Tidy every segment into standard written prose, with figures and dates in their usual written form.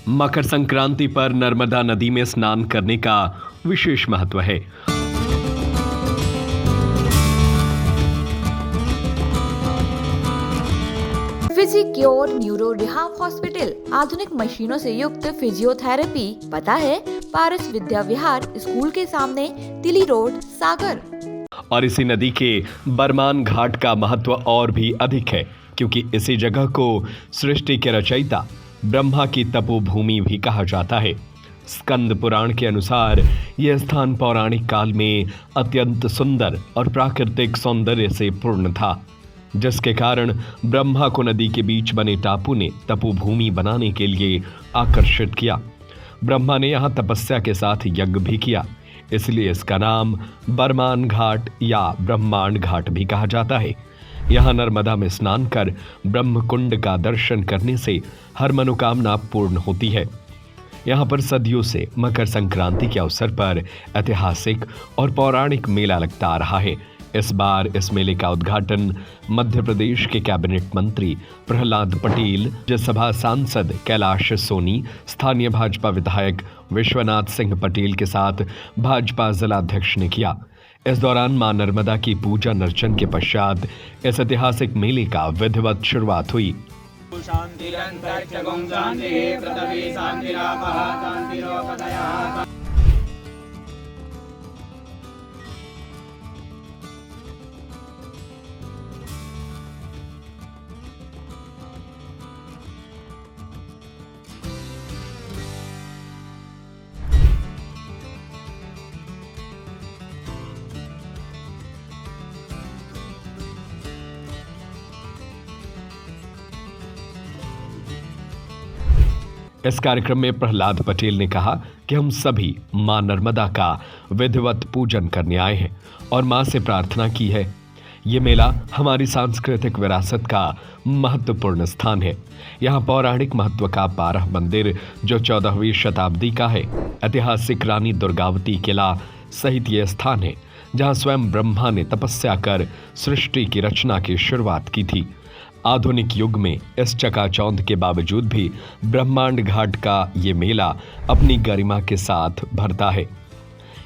मकर संक्रांति पर नर्मदा नदी में स्नान करने का विशेष महत्व है। फिजिक्योर न्यूरो रिहाब हॉस्पिटल आधुनिक मशीनों से युक्त फिजियोथेरेपी। पता है पारस विद्या विहार स्कूल के सामने, तिली रोड, सागर। और इसी नदी के बरमान घाट का महत्व और भी अधिक है, क्योंकि इसी जगह को सृष्टि के रचयिता ब्रह्मा की तपोभूमि भी कहा जाता है। स्कंद पुराण के अनुसार यह स्थान पौराणिक काल में अत्यंत सुंदर और प्राकृतिक सौंदर्य से पूर्ण था, जिसके कारण ब्रह्मा को नदी के बीच बने टापू ने तपोभूमि बनाने के लिए आकर्षित किया। ब्रह्मा ने यहाँ तपस्या के साथ यज्ञ भी किया, इसलिए इसका नाम बरमान घाट या ब्रह्मांड घाट भी कहा जाता है। यहाँ नर्मदा में स्नान कर ब्रह्म कुंड का दर्शन करने से हर मनोकामना पूर्ण होती है। यहाँ पर सदियों से मकर संक्रांति के अवसर पर ऐतिहासिक और पौराणिक मेला लगता आ रहा है। इस बार इस मेले का उद्घाटन मध्य प्रदेश के कैबिनेट मंत्री प्रहलाद पटेल, राज्यसभा सांसद कैलाश सोनी, स्थानीय भाजपा विधायक विश्वनाथ सिंह पटेल के साथ भाजपा जिलाध्यक्ष ने किया। इस दौरान मां नर्मदा की पूजा अर्चन के पश्चात इस ऐतिहासिक मेले का विधिवत शुरुआत हुई। इस कार्यक्रम में प्रहलाद पटेल ने कहा कि हम सभी मां नर्मदा का विधिवत पूजन करने आए हैं और मां से प्रार्थना की है। ये मेला हमारी सांस्कृतिक विरासत का महत्वपूर्ण स्थान है। यहाँ पौराणिक महत्व का 12 मंदिर जो 14वीं शताब्दी का है, ऐतिहासिक रानी दुर्गावती किला सहित ये स्थान है जहाँ स्वयं ब्रह्मा ने तपस्या कर सृष्टि की रचना की शुरुआत की थी। आधुनिक युग में इस चकाचौंध के बावजूद भी ब्रह्मांड घाट का ये मेला अपनी गरिमा के साथ भरता है।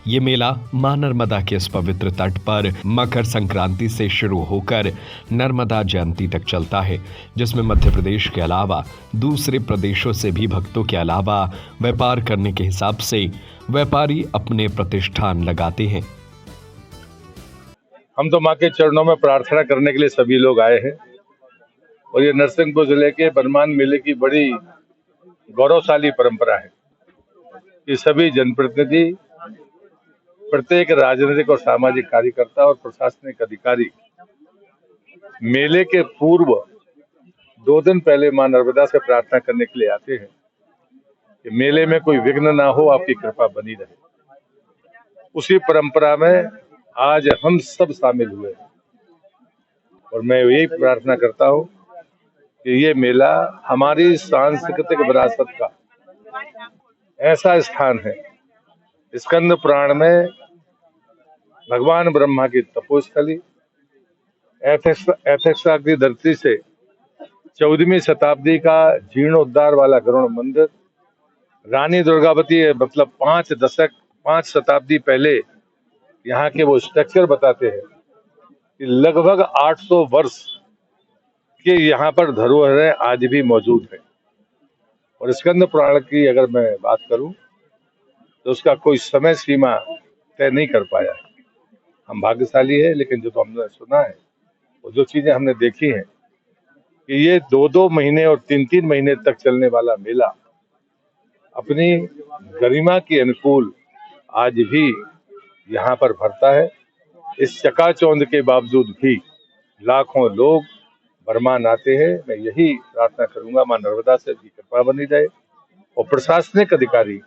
ये मेला मां नर्मदा के इस पवित्र तट पर मकर संक्रांति से शुरू होकर नर्मदा जयंती तक चलता है, जिसमें मध्य प्रदेश के अलावा दूसरे प्रदेशों से भी भक्तों के अलावा व्यापार करने के हिसाब से व्यापारी अपने प्रतिष्ठान लगाते हैं। हम तो मां के चरणों में प्रार्थना करने के लिए सभी लोग आए हैं और ये नरसिंहपुर जिले के बरमान मेले की बड़ी गौरवशाली परंपरा है कि सभी जनप्रतिनिधि, प्रत्येक राजनीतिक और सामाजिक कार्यकर्ता और प्रशासनिक अधिकारी मेले के पूर्व 2 दिन पहले मां नर्मदा से प्रार्थना करने के लिए आते हैं कि मेले में कोई विघ्न ना हो, आपकी कृपा बनी रहे। उसी परंपरा में आज हम सब शामिल हुए और मैं यही प्रार्थना करता हूं कि ये मेला हमारी सांस्कृतिक विरासत का ऐसा स्थान है। स्कंद पुराण में भगवान ब्रह्मा की तपोस्थली, एथेक्सा की धरती से 14वीं शताब्दी का जीर्णोद्धार वाला गरुड़ मंदिर, रानी दुर्गावती मतलब 5 शताब्दी पहले यहाँ के वो स्ट्रक्चर बताते हैं कि लगभग 800 वर्ष के यहाँ पर धरोहरें आज भी मौजूद हैं। और स्कंद पुराण की अगर मैं बात करूं तो उसका कोई समय सीमा तय नहीं कर पाया है। हम भाग्यशाली है, लेकिन जो तो हमने सुना है और जो चीजें हमने देखी हैं कि ये 2-2 महीने और 3-3 महीने तक चलने वाला मेला अपनी गरिमा के अनुकूल आज भी यहाँ पर भरता है। इस चकाचौंध के बावजूद भी लाखों लोग बरमान आते हैं। मैं यही प्रार्थना करूंगा मां नर्मदा से भी कृपा बनी रहे और प्रशासनिक अधिकारी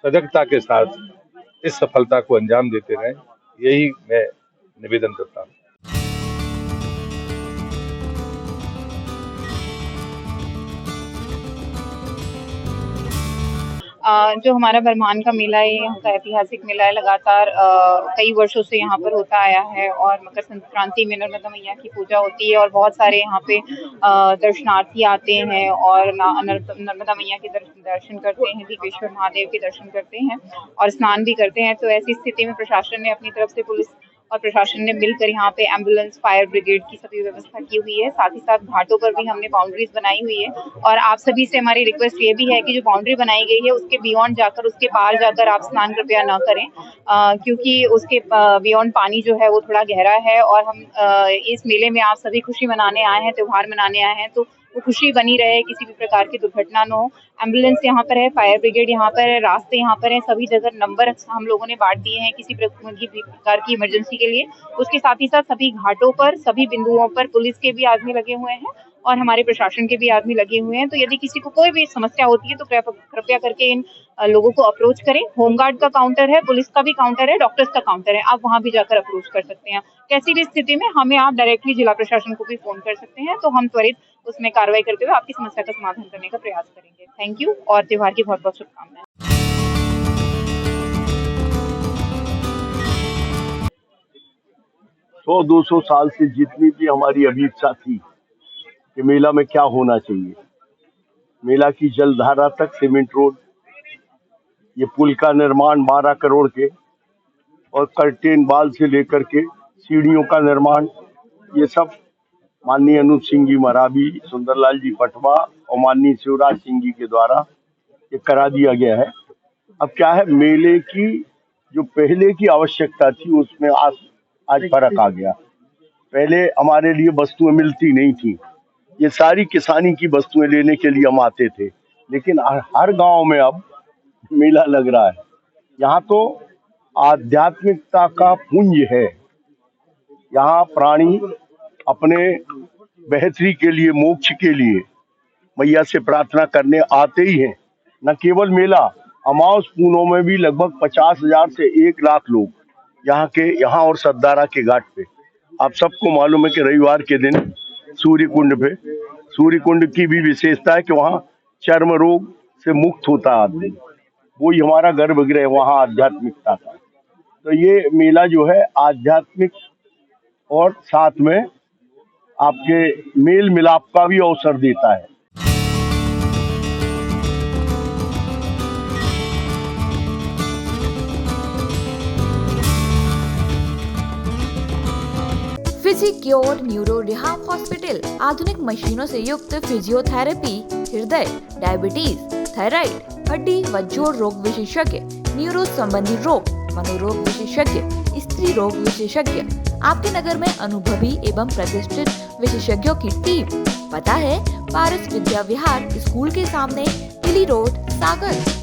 सजगता के साथ इस सफलता को अंजाम देते रहें, यही मैं निवेदन करता हूं। जो हमारा बरमान का मेला है, यहाँ का ऐतिहासिक मेला है, लगातार कई वर्षों से यहाँ पर होता आया है और मकर संक्रांति में नर्मदा मैया की पूजा होती है और बहुत सारे यहाँ पे दर्शनार्थी आते हैं और नर्मदा मैया के दर्शन करते हैं, दीपेश्वर महादेव के दर्शन करते हैं और स्नान भी करते हैं। तो ऐसी स्थिति में प्रशासन ने अपनी तरफ से, पुलिस और प्रशासन ने मिलकर यहाँ पे एम्बुलेंस, फायर ब्रिगेड की सभी व्यवस्था की हुई है। साथ ही साथ घाटों पर भी हमने बाउंड्रीज बनाई हुई है और आप सभी से हमारी रिक्वेस्ट ये भी है कि जो बाउंड्री बनाई गई है उसके बियॉन्ड जाकर, उसके पार जाकर आप स्नान कृपया न करें, क्योंकि उसके बियॉन्ड पानी जो है वो थोड़ा गहरा है और हम इस मेले में आप सभी खुशी मनाने आए हैं, त्योहार मनाने आए हैं, तो वो खुशी बनी रहे, किसी भी प्रकार की दुर्घटना न हो। एम्बुलेंस यहाँ पर है, फायर ब्रिगेड यहाँ पर है, रास्ते यहाँ पर हैं, सभी जगह नंबर हम लोगों ने बांट दिए हैं किसी प्रकार की इमरजेंसी के लिए। उसके साथ ही साथ सभी घाटों पर, सभी बिंदुओं पर पुलिस के भी आदमी लगे हुए हैं और हमारे प्रशासन के भी आदमी लगे हुए हैं। तो यदि किसी को कोई भी समस्या होती है तो कृपया करके इन लोगों को अप्रोच करें। होमगार्ड का काउंटर है, पुलिस का भी काउंटर है, डॉक्टर्स का काउंटर है, आप वहां भी जाकर अप्रोच कर सकते हैं। कैसी भी स्थिति में हमें आप डायरेक्टली जिला प्रशासन को भी फोन कर सकते हैं, तो हम त्वरित उसमें कार्रवाई करते हुए आपकी समस्या का समाधान करने का प्रयास करेंगे। थैंक यू और त्योहार की बहुत बहुत शुभकामनाएं। 100-200 साल से जितनी भी हमारी अभिप्सा थी कि मेला में क्या होना चाहिए, मेला की जलधारा तक सीमेंट रोड, ये पुल का निर्माण 12 करोड़ के और कर्टेन बाल से लेकर के सीढ़ियों का निर्माण, ये सब माननीय अनूप सिंह जी मरावी, सुंदरलाल जी पटवा और माननीय शिवराज सिंह जी के द्वारा ये करा दिया गया है। अब क्या है, मेले की जो पहले की आवश्यकता थी उसमें आज फर्क आ गया। पहले हमारे लिए वस्तुएं मिलती नहीं थी, ये सारी किसानी की वस्तुएं लेने के लिए हम आते थे, लेकिन हर गांव में अब मेला लग रहा है। यहाँ तो आध्यात्मिकता का पुंज है, यहाँ प्राणी अपने बेहतरी के लिए, मोक्ष के लिए मैया से प्रार्थना करने आते ही हैं। न केवल मेला, अमावस पूनों में भी लगभग 50,000 से 1 लाख लोग यहाँ और सद्दारा के घाट पे। आप सबको मालूम है कि रविवार के दिन सूर्य कुंड की भी विशेषता है कि वहाँ चर्म रोग से मुक्त होता है आदमी, वही हमारा गर्भगृह वहाँ आध्यात्मिकता का। तो ये मेला जो है आध्यात्मिक और साथ में आपके मेल मिलाप का भी अवसर देता है। फिजिक्योर न्यूरो रिहाब हॉस्पिटल आधुनिक मशीनों से युक्त फिजियोथेरेपी, हृदय, डायबिटीज, थायराइड, हड्डी व जोड़ रोग विशेषज्ञ, न्यूरो संबंधी रोग, मनोरोग विशेषज्ञ, स्त्री रोग विशेषज्ञ, आपके नगर में अनुभवी एवं प्रतिष्ठित विशेषज्ञों की टीम। पता है पारस विद्या विहार स्कूल के सामने, तिली रोड, सागर।